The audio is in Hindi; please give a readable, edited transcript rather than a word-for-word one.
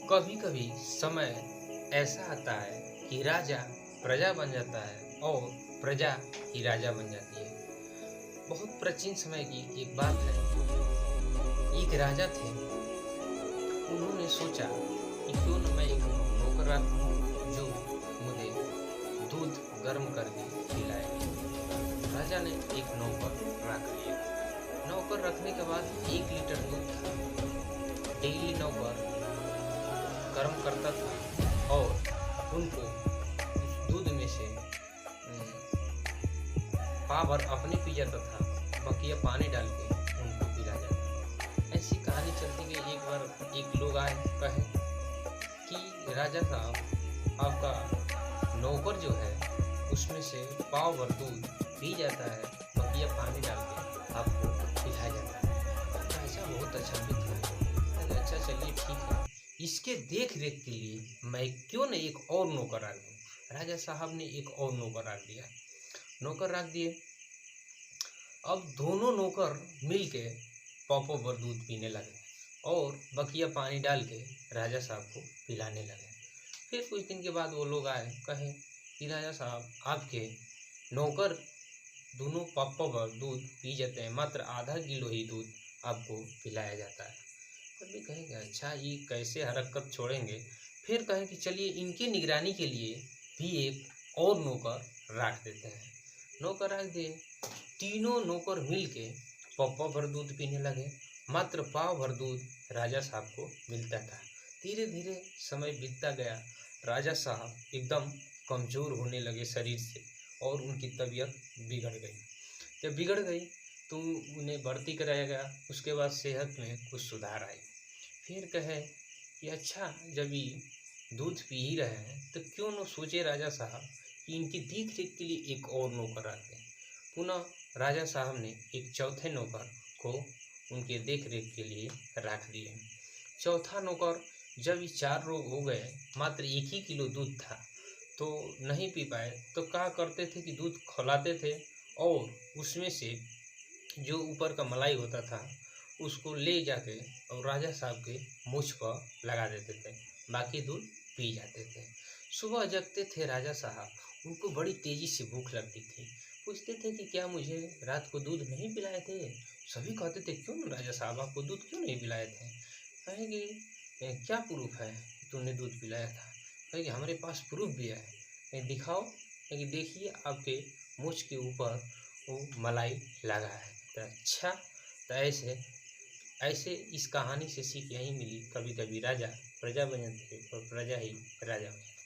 कभी कभी समय ऐसा आता है कि राजा प्रजा बन जाता है और प्रजा ही राजा बन जाती है। बहुत प्राचीन समय की एक बात है। एक राजा थे, उन्होंने सोचा कि क्यों न मैं एक नौकर रखूं जो मुझे दूध गर्म करके खिलाए। राजा ने एक नौकर रख लिया। नौकर रखने के बाद 1 लीटर दूध था। डेली नौकर गर्म करता था और उनको उस दूध में से पावर अपने पी जाता था, बकिया पानी डाल के उनको पिला जाता। ऐसी कहानी चलती गई। एक बार एक लोग आए, कहे कि राजा साहब, आपका नौकर जो है उसमें से पाव भर दूध पी जाता है, बकिया पानी डाल के आपको पिलाया जाता है। राजा बहुत अचंभित हुए। अच्छा चलिए ठीक है, इसके देख रेख के लिए मैं क्यों न एक और नौकर रख दूं। राजा साहब ने एक और नौकर रख दिया। नौकर रख दिए। अब दोनों नौकर मिलके पॉपो भर दूध पीने लगे और बकिया पानी डाल के राजा साहब को पिलाने लगे। फिर कुछ दिन के बाद वो लोग आए, कहे कि राजा साहब, आपके नौकर दोनों पॉपो भर दूध पी जाते हैं, मात्र आधा किलो ही दूध आपको पिलाया जाता है। तभी कहेंगे अच्छा ये कैसे हरकत छोड़ेंगे। फिर कहें कि चलिए इनकी निगरानी के लिए भी एक और नौकर रख देते हैं। नौकर रख दिए। तीनों नौकर मिलके पप्पा भर दूध पीने लगे, मात्र पाव भर दूध राजा साहब को मिलता था। धीरे धीरे समय बीतता गया। राजा साहब एकदम कमजोर होने लगे शरीर से और उनकी तबीयत बिगड़ गई। जब बिगड़ गई तो उन्हें भर्ती कराया गया। उसके बाद सेहत में कुछ सुधार आई। फिर कहे कि अच्छा जब ये दूध पी ही रहे हैं तो क्यों न सोचे राजा साहब कि इनकी देख रेख के लिए एक और नौकर रख दें। पुनः राजा साहब ने एक चौथे नौकर को उनके देख रेख के लिए रख दिए। चौथा नौकर जब ये 4 रोग हो गए, मात्र 1 ही किलो दूध था तो नहीं पी पाए, तो क्या करते थे कि दूध खौलाते थे और उसमें से जो ऊपर का मलाई होता था उसको ले जाके और राजा साहब के मूछ पर लगा देते थे, बाकी दूध पी जाते थे। सुबह जगते थे राजा साहब, उनको बड़ी तेजी से भूख लगती थी। पूछते थे कि क्या मुझे रात को दूध नहीं पिलाए थे। सभी कहते थे क्यों न राजा साहब, आपको दूध क्यों नहीं पिलाए थे। कहे कि क्या प्रूफ है कि तुमने दूध पिलाया था। कहे कि हमारे पास प्रूफ भी है। कहे दिखाओ। कहे कि देखिए आपके मूछ के ऊपर वो मलाई लगा है। तो अच्छा, तो ऐसे ऐसे इस कहानी से सीख यही मिली, कभी कभी राजा प्रजा बन जाती है और प्रजा ही राजा बन जाती है।